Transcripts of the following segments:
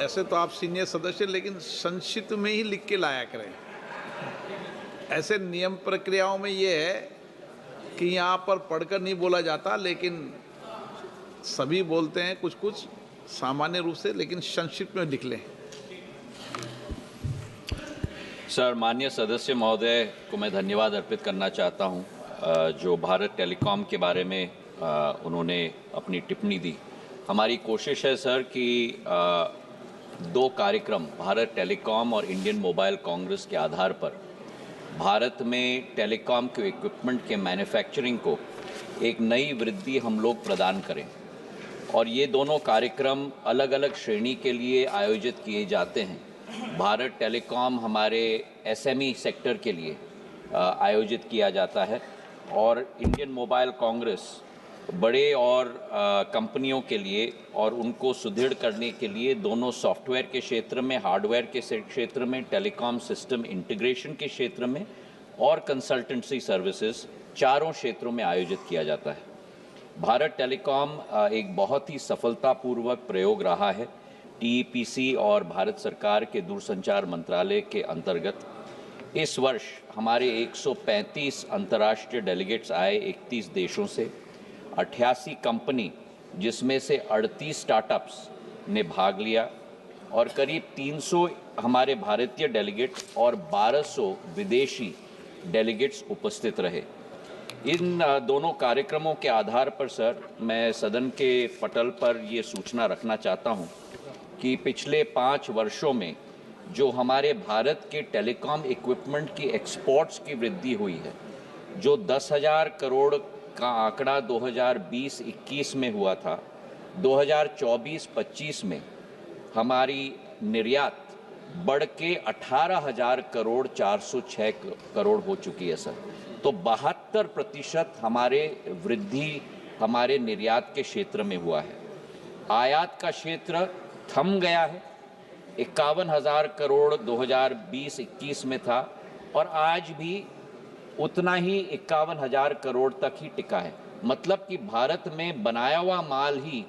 ऐसे तो आप सीनियर सदस्य, लेकिन संक्षिप्त में ही लिख के लाया करें। ऐसे नियम प्रक्रियाओं में ये है कि यहाँ पर पढ़कर नहीं बोला जाता, लेकिन सभी बोलते हैं कुछ कुछ सामान्य रूप से, लेकिन संक्षिप्त में लिख लें। सर, माननीय सदस्य महोदय को मैं धन्यवाद अर्पित करना चाहता हूं, जो भारत टेलीकॉम के बारे में उन्होंने अपनी टिप्पणी दी। हमारी कोशिश है सर कि दो कार्यक्रम भारत टेलीकॉम और इंडियन मोबाइल कांग्रेस के आधार पर भारत में टेलीकॉम के इक्विपमेंट के मैन्युफैक्चरिंग को एक नई वृद्धि हम लोग प्रदान करें, और ये दोनों कार्यक्रम अलग अलग श्रेणी के लिए आयोजित किए जाते हैं। भारत टेलीकॉम हमारे एसएमई सेक्टर के लिए आयोजित किया जाता है, और इंडियन मोबाइल कांग्रेस बड़े और कंपनियों के लिए और उनको सुदृढ़ करने के लिए दोनों सॉफ्टवेयर के क्षेत्र में, हार्डवेयर के क्षेत्र में, टेलीकॉम सिस्टम इंटीग्रेशन के क्षेत्र में और कंसल्टेंसी सर्विसेज, चारों क्षेत्रों में आयोजित किया जाता है। भारत टेलीकॉम एक बहुत ही सफलतापूर्वक प्रयोग रहा है टीईपीसी और भारत सरकार के दूरसंचार मंत्रालय के अंतर्गत। इस वर्ष हमारे 135 अंतर्राष्ट्रीय डेलीगेट्स आए 31 देशों से, 88 कंपनी जिसमें से 38 स्टार्टअप्स ने भाग लिया, और करीब 300 हमारे भारतीय डेलीगेट्स और 1200 विदेशी डेलीगेट्स उपस्थित रहे। इन दोनों कार्यक्रमों के आधार पर सर, मैं सदन के पटल पर ये सूचना रखना चाहता हूँ कि पिछले 5 वर्षों में जो हमारे भारत के टेलीकॉम इक्विपमेंट की एक्सपोर्ट्स की वृद्धि हुई है, जो 10,000 करोड़ का आंकड़ा 2020-21 में हुआ था, 2024-25 में हमारी निर्यात बढ़ के 18,000 करोड़ 406 करोड़ हो चुकी है सर। तो 72% हमारे वृद्धि हमारे निर्यात के क्षेत्र में हुआ है। आयात का क्षेत्र थम गया है, 51,000 करोड़ 2020-21 में था, और आज भी उतना ही 51,000 करोड़ तक ही टिका है। मतलब कि भारत में बनाया हुआ माल ही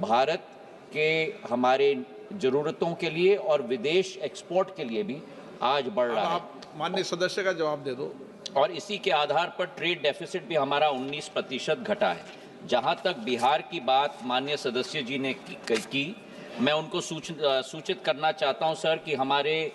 भारत के हमारे ज़रूरतों के लिए और विदेश एक्सपोर्ट के लिए भी आज बढ़ रहा है। आप माननीय सदस्य का जवाब दे दो। और इसी के आधार पर ट्रेड डेफिसिट भी हमारा 19% घटा है। जहां तक बिहार की बात माननीय सदस्य जी ने की, मैं उनको सूचित करना चाहता हूं सर कि हमारे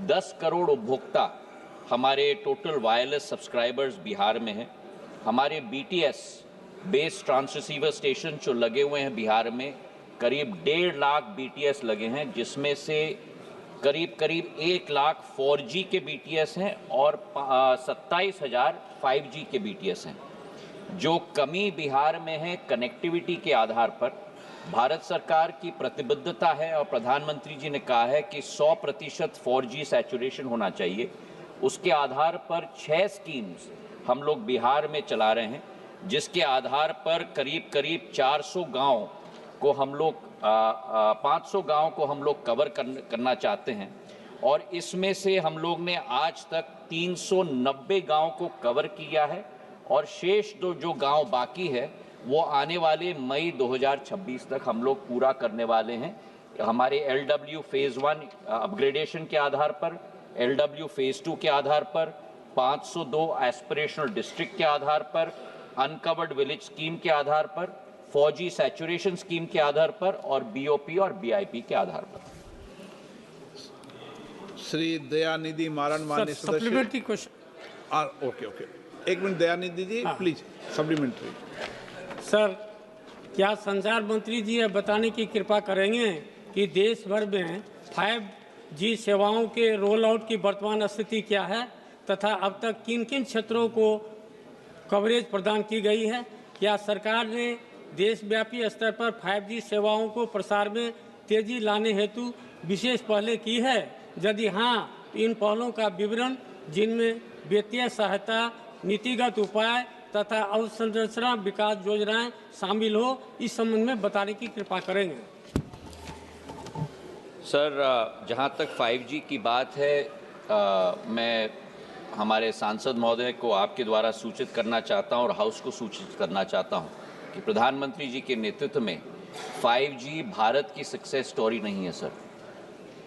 10 करोड़ उपभोक्ता हमारे टोटल वायरलेस सब्सक्राइबर्स बिहार में हैं। हमारे बीटीएस बेस ट्रांससीवर स्टेशन जो लगे हुए हैं बिहार में, करीब 1.5 लाख बीटीएस लगे हैं, जिसमें से करीब 1 लाख 4G के बीटीएस हैं और 27,000 5G के बीटीएस हैं। जो कमी बिहार में है कनेक्टिविटी के आधार पर, भारत सरकार की प्रतिबद्धता है और प्रधानमंत्री जी ने कहा है कि 100% 4G सैचुरेशन होना चाहिए। उसके आधार पर 6 स्कीम्स हम लोग बिहार में चला रहे हैं, जिसके आधार पर करीब 400 गांव को हम लोग 500 गांव को हम लोग कवर करना चाहते हैं, और इसमें से हम लोग ने आज तक 390 गांव को कवर किया है, और शेष जो गांव बाकी है वो आने वाले मई 2026 तक हम लोग पूरा करने वाले हैं। हमारे LW फेज़ 1 अपग्रेडेशन के आधार पर, LW फेज़ 2 के आधार पर, 502 एस्पिरेशनल डिस्ट्रिक्ट के आधार पर, अनकवर्ड विलेज स्कीम के आधार पर, 4G सैचुरेशन स्कीम के आधार पर, और BOP और BIP के आधार पर। श्री दयानिधि मारन, माननीय सदस्य। Supplementary question. Okay, 1 minute Dayanidhi ji, please supplementary. Sir, क्या संचार मंत्री जी यह बताने की कृपा करेंगे कि देश भर में 5G सेवाओं के रोल आउट की वर्तमान स्थिति क्या है, तथा अब तक किन किन क्षेत्रों को कवरेज प्रदान की गई है? क्या सरकार ने देशव्यापी स्तर पर 5G सेवाओं को प्रसार में तेजी लाने हेतु विशेष पहलें की है? यदि हाँ, तो इन पहलों का विवरण, जिनमें वित्तीय सहायता, नीतिगत उपाय तथा अवसंरचना विकास योजनाएं शामिल हो, इस संबंध में बताने की कृपा करेंगे। सर, जहां तक 5G की बात है, मैं हमारे सांसद महोदय को आपके द्वारा सूचित करना चाहता हूं और हाउस को सूचित करना चाहता हूं कि प्रधानमंत्री जी के नेतृत्व में 5G भारत की सक्सेस स्टोरी नहीं है सर।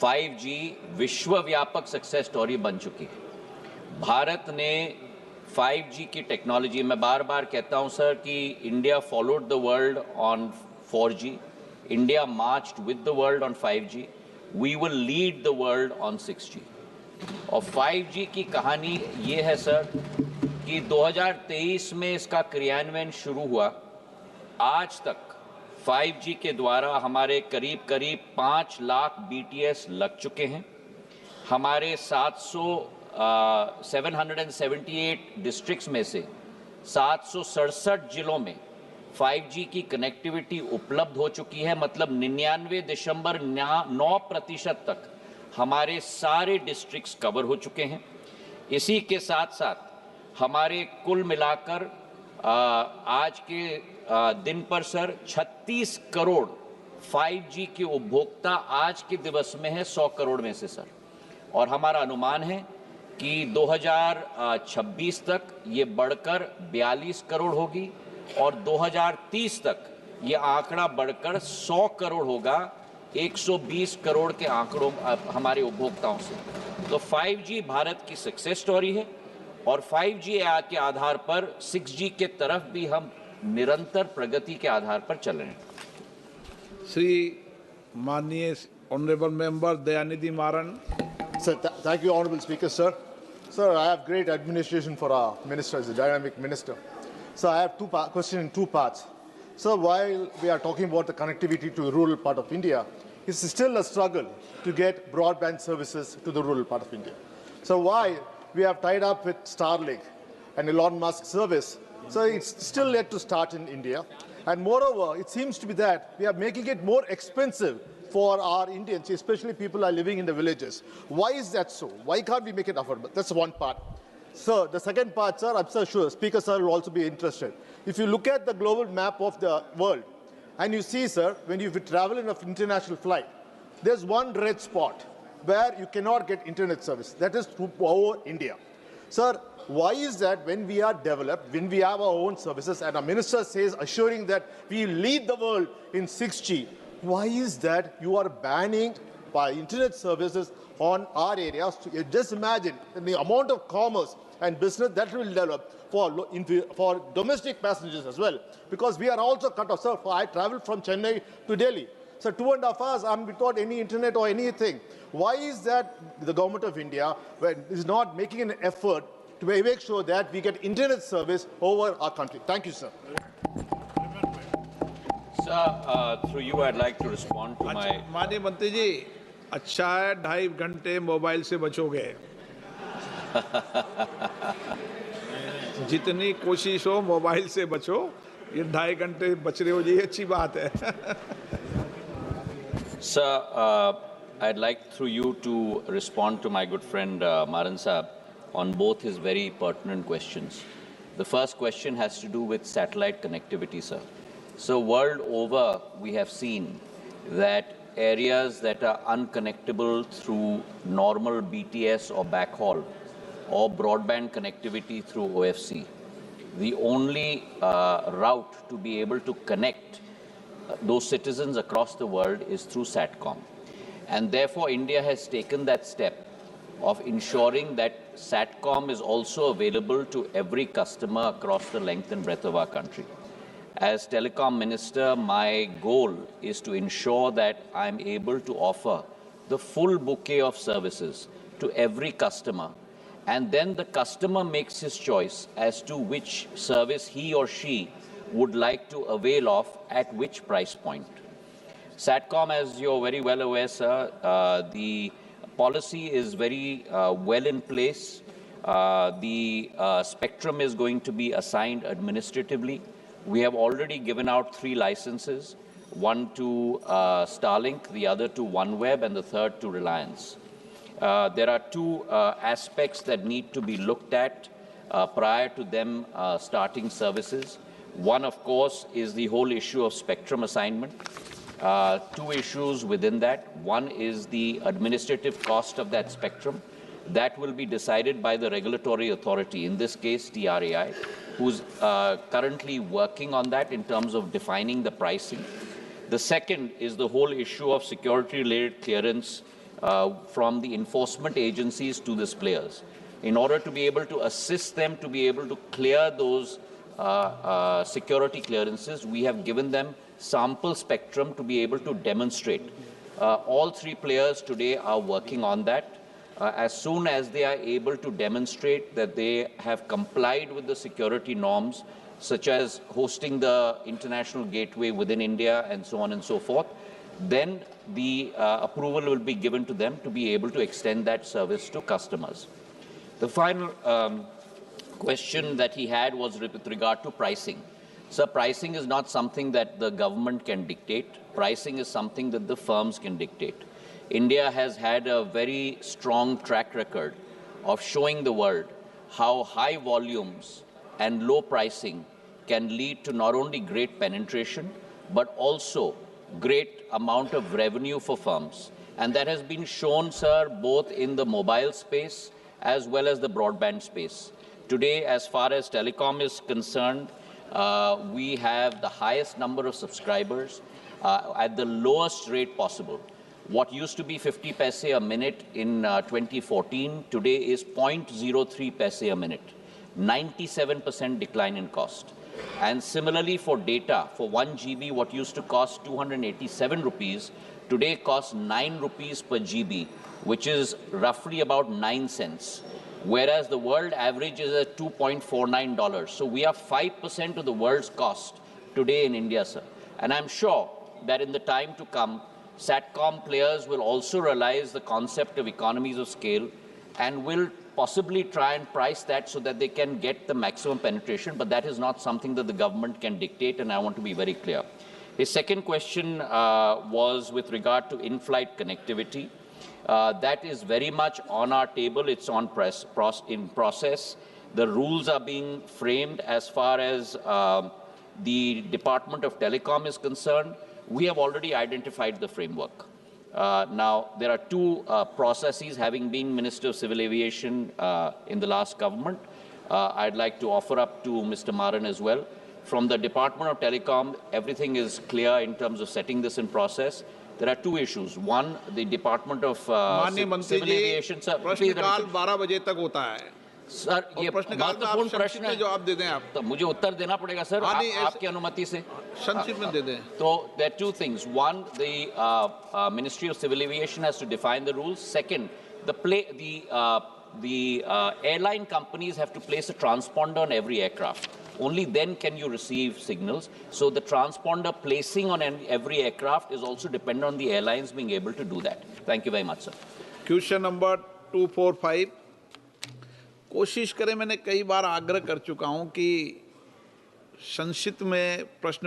5G विश्वव्यापक सक्सेस स्टोरी बन चुकी है। भारत ने 5G की टेक्नोलॉजी, मैं बार बार कहता हूं सर कि India followed the world on 4G, India marched with the world on 5G, we will lead the world on 6G। और 5G की कहानी ये है सर कि 2023 में इसका क्रियान्वयन शुरू हुआ। आज तक 5G के द्वारा हमारे करीब करीब 5 लाख BTS लग चुके हैं। हमारे 778 डिस्ट्रिक्ट्स में से 767 जिलों में 5G की कनेक्टिविटी उपलब्ध हो चुकी है। मतलब 99.9% तक हमारे सारे डिस्ट्रिक्ट्स कवर हो चुके हैं। इसी के साथ साथ हमारे कुल मिलाकर आज के दिन पर सर 36 करोड़ 5G के उपभोक्ता आज के दिवस में है 100 करोड़ में से सर। और हमारा अनुमान है कि 2026 तक ये बढ़कर 42 करोड़ होगी और 2030 तक ये आंकड़ा बढ़कर 100 करोड़ होगा, 120 करोड़ के आंकड़ों हमारे उपभोक्ताओं से। तो 5G भारत की सक्सेस स्टोरी है और 5G के आधार पर 6G के तरफ भी हम निरंतर प्रगति के आधार पर चल रहे हैं। श्री माननीय honourable member Dayanidhi Maran. Sir, thank you, Honorable Speaker, sir. Sir, I have great administration for our minister, as a dynamic minister. So I have questions in two parts. So while we are talking about the connectivity to the rural part of India, it's still a struggle to get broadband services to the rural part of India. So why we have tied up with Starlink and Elon Musk service, so it's still yet to start in India. And moreover, it seems to be that we are making it more expensive for our Indians, especially people who are living in the villages. Why is that so? Why can't we make it affordable? That's one part. Sir, the second part, sir, I'm sure Speaker sir will also be interested. If you look at the global map of the world, and you see, sir, when you travel in an international flight, there's one red spot where you cannot get internet service. That is over India. Sir, why is that when we are developed, when we have our own services, and our minister says, assuring that we lead the world in 6G, why is that you are banning by internet services on our areas? Just imagine the amount of commerce and business that will develop for domestic passengers as well, because we are also cut off. Sir, I traveled from Chennai to Delhi. So 2.5 hours, I'm without any internet or anything. Why is that the government of India is not making an effort to make sure that we get internet service over our country? Thank you, sir. Sir, through you, I'd like to respond to my... माननीय मंत्री जी, अच्छा है 2.5 घंटे mobile से बचोगे। जितनी कोशिश हो mobile से बचो, ये 2.5 घंटे बच रहे हो जी, अच्छी बात है। Sir, I'd like through you to respond to my good friend Maran Saab on both his very pertinent questions. The first question has to do with satellite connectivity, sir. So world over, we have seen that areas that are unconnectable through normal BTS or backhaul or broadband connectivity through OFC, the only route to be able to connect those citizens across the world is through SATCOM. And therefore, India has taken that step of ensuring that SATCOM is also available to every customer across the length and breadth of our country. As Telecom Minister, my goal is to ensure that I'm able to offer the full bouquet of services to every customer, and then the customer makes his choice as to which service he or she would like to avail of at which price point. SATCOM, as you're very well aware, sir, the policy is very well in place. The spectrum is going to be assigned administratively. We have already given out 3 licenses, one to Starlink, the other to OneWeb, and the third to Reliance. There are 2 aspects that need to be looked at prior to them starting services. One, of course, is the whole issue of spectrum assignment. 2 issues within that. One is the administrative cost of that spectrum. That will be decided by the regulatory authority, in this case TRAI, who's currently working on that in terms of defining the pricing. The second is the whole issue of security-related clearance from the enforcement agencies to these players. In order to be able to assist them to be able to clear those security clearances, we have given them sample spectrum to be able to demonstrate. All three players today are working on that. As soon as they are able to demonstrate that they have complied with the security norms, such as hosting the international gateway within India and so on and so forth, then the approval will be given to them to be able to extend that service to customers. The final question that he had was with regard to pricing. Sir, pricing is not something that the government can dictate. Pricing is something that the firms can dictate. India has had a very strong track record of showing the world how high volumes and low pricing can lead to not only great penetration, but also great amount of revenue for firms. And that has been shown, sir, both in the mobile space as well as the broadband space. Today, as far as telecom is concerned, we have the highest number of subscribers at the lowest rate possible. What used to be 50 paise a minute in 2014, today is 0.03 paise a minute, 97% decline in cost. And similarly for data, for 1 GB, what used to cost 287 rupees, today costs 9 rupees per GB, which is roughly about 9 cents. Whereas the world average is at $2.49. So we are 5% of the world's cost today in India, sir. And I'm sure that in the time to come, SATCOM players will also realize the concept of economies of scale and will possibly try and price that so that they can get the maximum penetration, but that is not something that the government can dictate, and I want to be very clear. His second question was with regard to in-flight connectivity. That is very much on our table. It's in process. The rules are being framed as far as the Department of Telecom is concerned. We have already identified the framework. Now, there are two processes. Having been Minister of Civil Aviation in the last government, I'd like to offer up to Mr. Maran as well. From the Department of Telecom, everything is clear in terms of setting this in process. There are two issues. One, the Department of Civil Aviation. Sir, प्रश्नकाल 12 बजे तक होता है. Sir, ये प्रश्नकाल में आप महत्वपूर्ण संक्षिप्त प्रश्न में है. जवाब दे दें आप. तो मुझे उत्तर देना पड़ेगा सर, आपकी अनुमति से. संक्षिप्त में दे दें. So there are two things. One, the Ministry of Civil Aviation has to define the rules. Second, the airline companies have to place a transponder on every aircraft. Only then can you receive signals. So the transponder placing on every aircraft is also dependent on the airlines being able to do that. Thank you very much, sir. Question number 245. कोशिश करें, मैंने कई बार आग्रह कर चुका हूं कि संक्षिप्त में प्रश्न